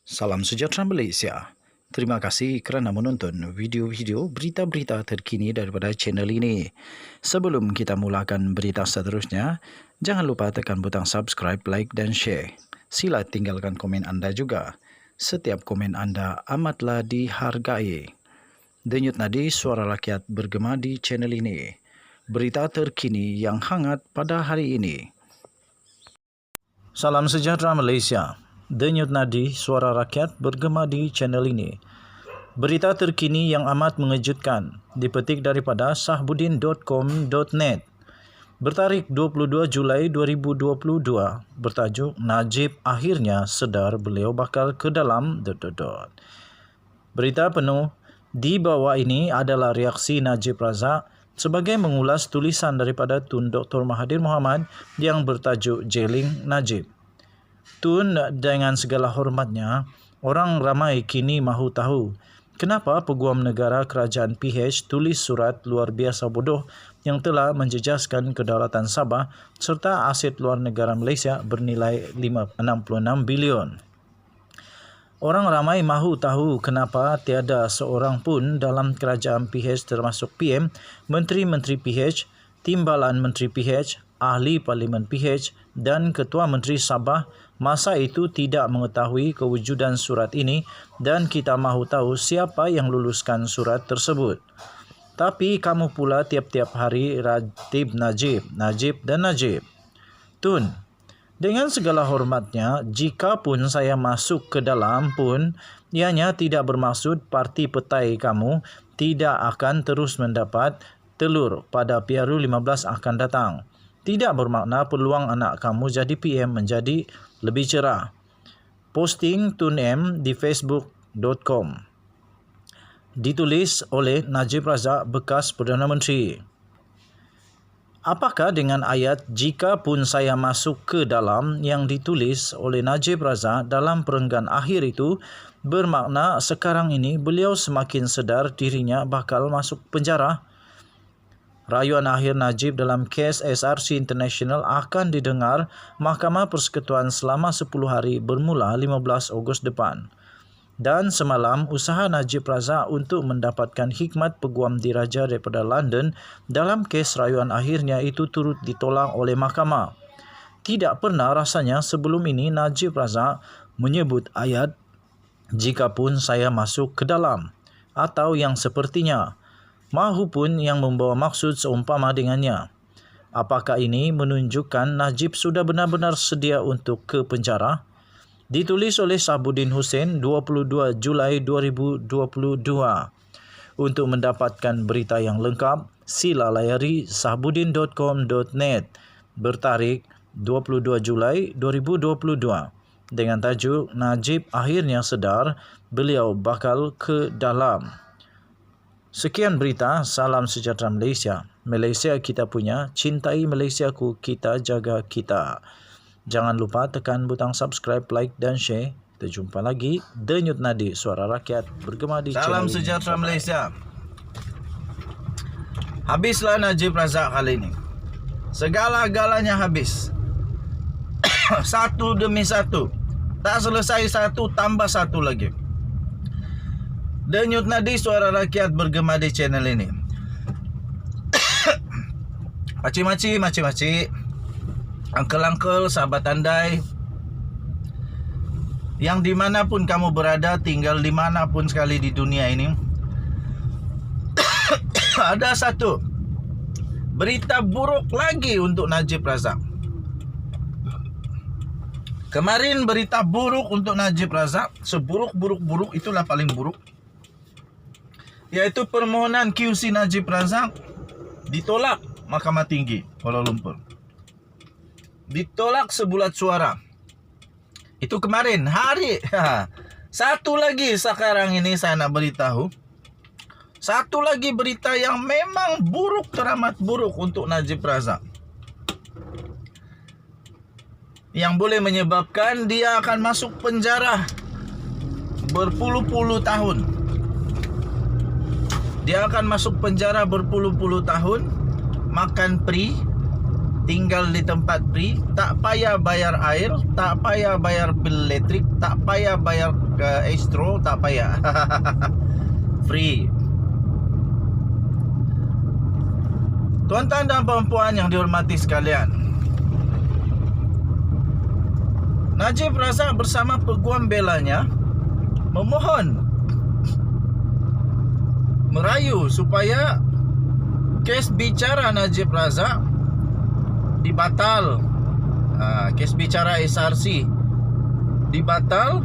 Salam sejahtera Malaysia. Terima kasih kerana menonton video-video berita-berita terkini daripada channel ini. Sebelum kita mulakan berita seterusnya, jangan lupa tekan butang subscribe, like dan share. Sila tinggalkan komen anda juga. Setiap komen anda amatlah dihargai. Denyut nadi suara rakyat bergema di channel ini. Berita terkini yang hangat pada hari ini. Salam sejahtera Malaysia. Denyut nadi suara rakyat bergema di channel ini. Berita terkini yang amat mengejutkan dipetik daripada sahbudin.com.net. Bertarikh 22 Julai 2022, bertajuk Najib akhirnya sedar beliau bakal ke dalam ... Berita penuh di bawah ini adalah reaksi Najib Razak sebagai mengulas tulisan daripada Tun Dr. Mahathir Mohamad yang bertajuk Jailing Najib. Tun, dengan segala hormatnya, orang ramai kini mahu tahu kenapa Peguam Negara Kerajaan PH tulis surat luar biasa bodoh yang telah menjejaskan kedaulatan Sabah serta aset luar negara Malaysia bernilai 66 bilion. Orang ramai mahu tahu kenapa tiada seorang pun dalam kerajaan PH termasuk PM, Menteri-Menteri PH, Timbalan Menteri PH, Ahli Parlimen PH dan Ketua Menteri Sabah masa itu tidak mengetahui kewujudan surat ini dan kita mahu tahu siapa yang luluskan surat tersebut. Tapi kamu pula tiap-tiap hari ratib Najib, Najib dan Najib. Tun, dengan segala hormatnya, jika pun saya masuk ke dalam pun, ianya tidak bermaksud parti petai kamu tidak akan terus mendapat telur pada PRU 15 akan datang. Tidak bermakna peluang anak kamu jadi PM menjadi lebih cerah. Posting Tun M di facebook.com. Ditulis oleh Najib Razak, bekas Perdana Menteri. Apakah dengan ayat "jika pun saya masuk ke dalam" yang ditulis oleh Najib Razak dalam perenggan akhir itu bermakna sekarang ini beliau semakin sedar dirinya bakal masuk penjara? Rayuan akhir Najib dalam kes SRC International akan didengar Mahkamah Persekutuan selama 10 hari bermula 15 Ogos depan. Dan semalam, usaha Najib Razak untuk mendapatkan hikmat peguam diraja daripada London dalam kes rayuan akhirnya itu turut ditolak oleh mahkamah. Tidak pernah rasanya sebelum ini Najib Razak menyebut ayat "jika pun saya masuk ke dalam" atau yang sepertinya, mahupun yang membawa maksud seumpama dengannya. Apakah ini menunjukkan Najib sudah benar-benar sedia untuk ke penjara? Ditulis oleh Sahbudin Hussein 22 Julai 2022. Untuk mendapatkan berita yang lengkap, sila layari sahbudin.com.net bertarikh 22 Julai 2022 dengan tajuk Najib akhirnya sedar beliau bakal ke dalam. Sekian berita, salam sejahtera Malaysia. Malaysia kita punya, cintai Malaysiaku, kita jaga kita. Jangan lupa tekan butang subscribe, like dan share. Kita jumpa lagi. Denyut nadi suara rakyat bergema di channel. Salam sejahtera Malaysia. Habislah Najib Razak kali ini. Segala-galanya habis. Satu demi satu. Tak selesai satu, tambah satu lagi. Denyut nadi suara rakyat bergema di channel ini. Makcik-makcik, uncle-uncle, sahabat andai, yang dimanapun kamu berada, tinggal dimanapun sekali di dunia ini, ada satu berita buruk lagi untuk Najib Razak. Kemarin berita buruk untuk Najib Razak, seburuk-buruk-buruk, itulah paling buruk, yaitu permohonan QC Najib Razak ditolak Mahkamah Tinggi Kuala Lumpur. Ditolak sebulat suara. Itu kemarin hari. Satu lagi sekarang ini saya nak beritahu. Satu lagi berita yang memang buruk, teramat buruk untuk Najib Razak, yang boleh menyebabkan dia akan masuk penjara berpuluh-puluh tahun. Dia akan masuk penjara berpuluh-puluh tahun, makan pri, tinggal di tempat free, tak payah bayar air, tak payah bayar bil elektrik, tak payah bayar estro, tak payah. Free. Tuan-tuan dan puan-puan yang dihormati sekalian, Najib Razak bersama peguam belanya memohon, merayu supaya kes bicara Najib Razak dibatal. Kes bicara SRC dibatal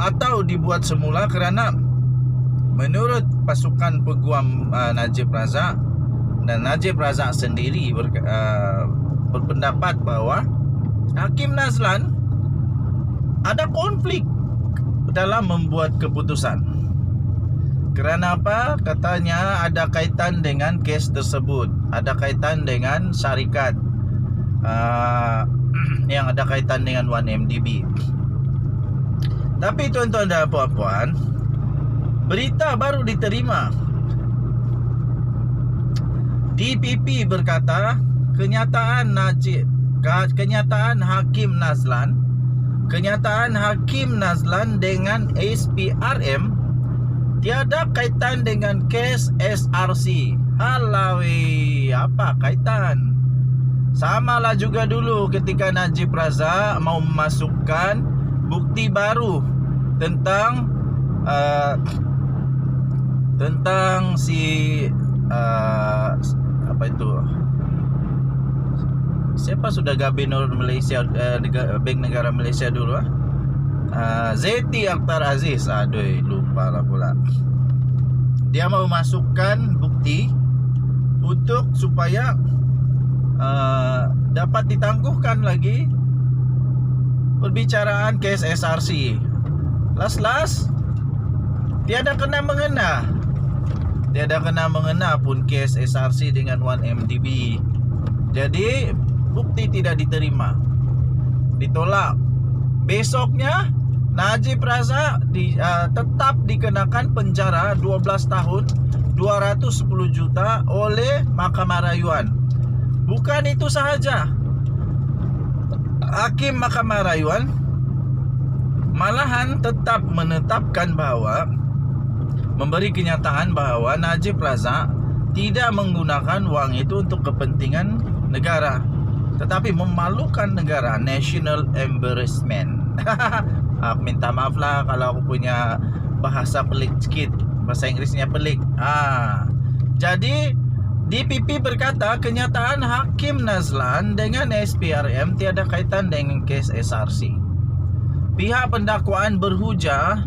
atau dibuat semula, kerana menurut pasukan peguam Najib Razak dan Najib Razak sendiri berpendapat bahawa Hakim Nazlan ada konflik dalam membuat keputusan. Kerana apa? Katanya ada kaitan dengan kes tersebut, ada kaitan dengan syarikat yang ada kaitan dengan 1MDB. Tapi tuan-tuan dan puan-puan, berita baru diterima. DPP berkata kenyataan Hakim Nazlan dengan SPRM tiada kaitan dengan kes SRC. Halawi, apa kaitan? Samalah juga dulu ketika Najib Razak mau memasukkan bukti baru tentang si apa itu, siapa sudah Gubernur Malaysia, Bank Negara Malaysia dulu, Zeti Akhtar Aziz. Aduh, lupa lah pula. Dia mau masukkan bukti untuk supaya dapat ditangguhkan lagi perbicaraan kes SRC. Las tiada kena-mengena pun kes SRC dengan 1MDB. Jadi bukti tidak diterima, ditolak. Besoknya Najib Razak tetap dikenakan penjara 12 tahun 210 juta oleh Mahkamah Rayuan. Bukan itu sahaja, Hakim Mahkamah Rayuan malahan tetap menetapkan bahawa, memberi kenyataan bahawa Najib Razak tidak menggunakan wang itu untuk kepentingan negara, tetapi memalukan negara, national embarrassment. Minta maaf lah kalau aku punya bahasa pelik sikit, bahasa Inggrisnya pelik. Jadi DPP berkata kenyataan Hakim Nazlan dengan SPRM tiada kaitan dengan kes SRC. Pihak pendakwaan berhujah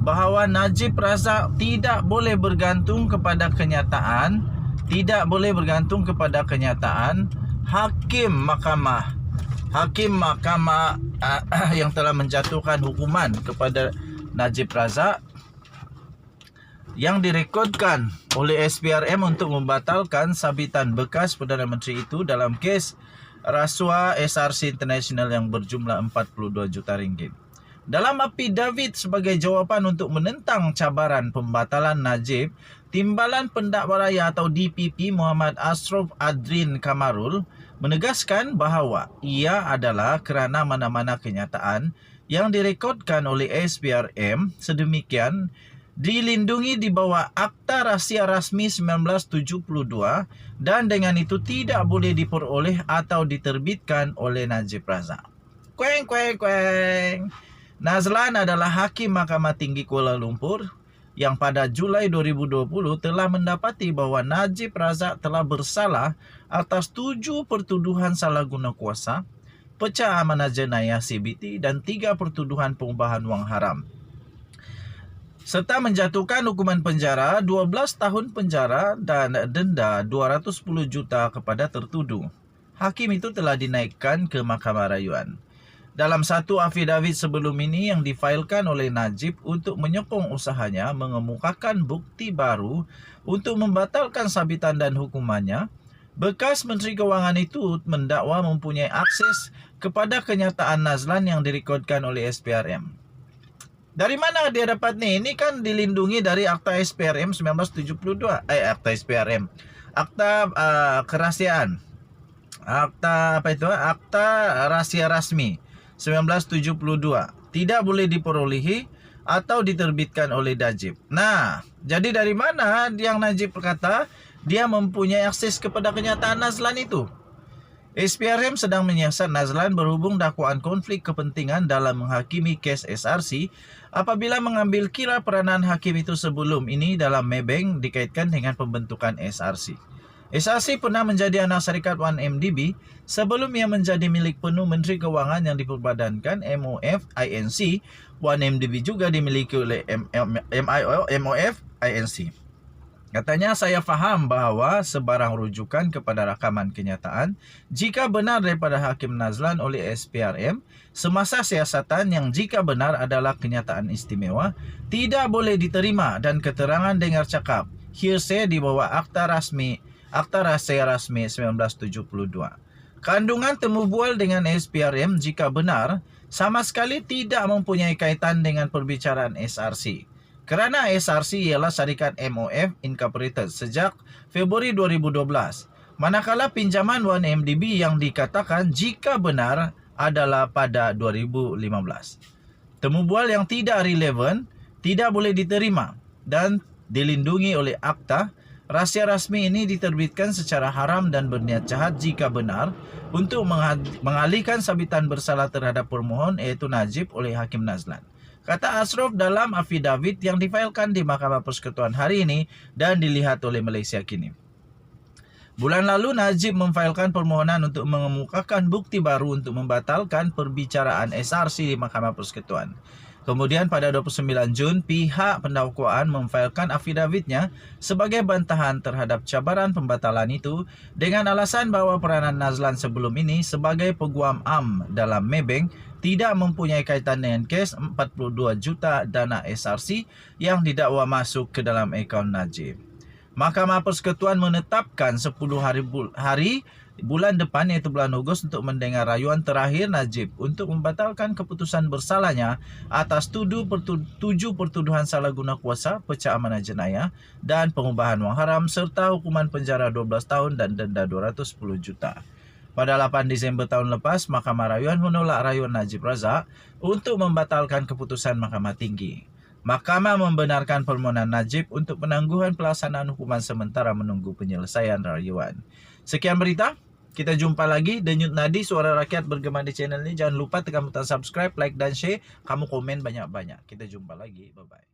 bahawa Najib Razak tidak boleh bergantung kepada kenyataan Hakim Mahkamah yang telah menjatuhkan hukuman kepada Najib Razak yang direkodkan oleh SPRM untuk membatalkan sabitan bekas Perdana Menteri itu dalam kes rasuah SRC International yang berjumlah 42 juta ringgit. Dalam affidavit sebagai jawapan untuk menentang cabaran pembatalan Najib, Timbalan Pendakwa Raya atau DPP Muhammad Ashraf Adrin Kamarul menegaskan bahawa ia adalah kerana mana-mana kenyataan yang direkodkan oleh SPRM sedemikian dilindungi di bawah Akta Rahsia Rasmi 1972 dan dengan itu tidak boleh diperoleh atau diterbitkan oleh Najib Razak. Kueng. Nazlan adalah Hakim Mahkamah Tinggi Kuala Lumpur yang pada Julai 2020 telah mendapati bahawa Najib Razak telah bersalah atas 7 pertuduhan salah guna kuasa, pecah amanah jenayah CBT dan 3 pertuduhan pengubahan wang haram, serta menjatuhkan hukuman penjara 12 tahun penjara dan denda 210 juta kepada tertuduh. Hakim itu telah dinaikkan ke Mahkamah Rayuan. Dalam satu affidavit sebelum ini yang difailkan oleh Najib untuk menyokong usahanya mengemukakan bukti baru untuk membatalkan sabitan dan hukumannya, bekas Menteri Kewangan itu mendakwa mempunyai akses kepada kenyataan Nazlan yang direkodkan oleh SPRM. Dari mana dia dapat ni? Ini kan dilindungi dari Akta SPRM 1972. Akta SPRM. Akta Kerahsiaan. Akta apa itu? Akta Rahasia Rasmi 1972 tidak boleh diperolehi atau diterbitkan oleh Najib. Nah, jadi dari mana yang Najib berkata dia mempunyai akses kepada kenyataan Nazlan itu? SPRM sedang menyiasat Nazlan berhubung dakwaan konflik kepentingan dalam menghakimi kes SRC apabila mengambil kira peranan hakim itu sebelum ini dalam Maybank dikaitkan dengan pembentukan SRC. SRC pernah menjadi anak syarikat 1MDB sebelum ia menjadi milik penuh Menteri Keuangan yang diperbadankan MOF INC. 1MDB juga dimiliki oleh MOF INC. Katanya, saya faham bahawa sebarang rujukan kepada rakaman kenyataan jika benar daripada Hakim Nazlan oleh SPRM semasa siasatan yang jika benar adalah kenyataan istimewa tidak boleh diterima dan keterangan dengar cakap hearsay di bawah Akta Rahasia Rasmi 1972. Kandungan temu bual dengan SPRM jika benar sama sekali tidak mempunyai kaitan dengan perbicaraan SRC. Kerana SRC ialah syarikat MOF Incorporated sejak Februari 2012. Manakala pinjaman 1MDB yang dikatakan jika benar adalah pada 2015. Temu bual yang tidak relevan tidak boleh diterima dan dilindungi oleh Akta. Rahasia rasmi ini diterbitkan secara haram dan berniat jahat jika benar untuk mengalihkan sabitan bersalah terhadap permohon iaitu Najib oleh Hakim Nazlan. Kata Ashraf dalam afidavit yang difailkan di Mahkamah Persekutuan hari ini dan dilihat oleh Malaysia kini. Bulan lalu Najib memfailkan permohonan untuk mengemukakan bukti baru untuk membatalkan perbicaraan SRC di Mahkamah Persekutuan. Kemudian pada 29 Jun, pihak pendakwaan memfailkan afidavitnya sebagai bantahan terhadap cabaran pembatalan itu dengan alasan bahawa peranan Nazlan sebelum ini sebagai peguam am dalam Maybank tidak mempunyai kaitan dengan kes 42 juta dana SRC yang didakwa masuk ke dalam akaun Najib. Mahkamah Persekutuan menetapkan 10 hari bulan depan iaitu bulan Ogos untuk mendengar rayuan terakhir Najib untuk membatalkan keputusan bersalahnya atas 7 pertuduhan salah guna kuasa, pecah amanah jenayah dan pengubahan wang haram serta hukuman penjara 12 tahun dan denda 210 juta. Pada 8 Disember tahun lepas, Mahkamah Rayuan menolak rayuan Najib Razak untuk membatalkan keputusan Mahkamah Tinggi. Mahkamah membenarkan permohonan Najib untuk penangguhan pelaksanaan hukuman sementara menunggu penyelesaian rayuan. Sekian berita. Kita jumpa lagi. Denyut Nadi, suara rakyat bergema di channel ini. Jangan lupa tekan butang subscribe, like dan share. Kamu komen banyak-banyak. Kita jumpa lagi. Bye-bye.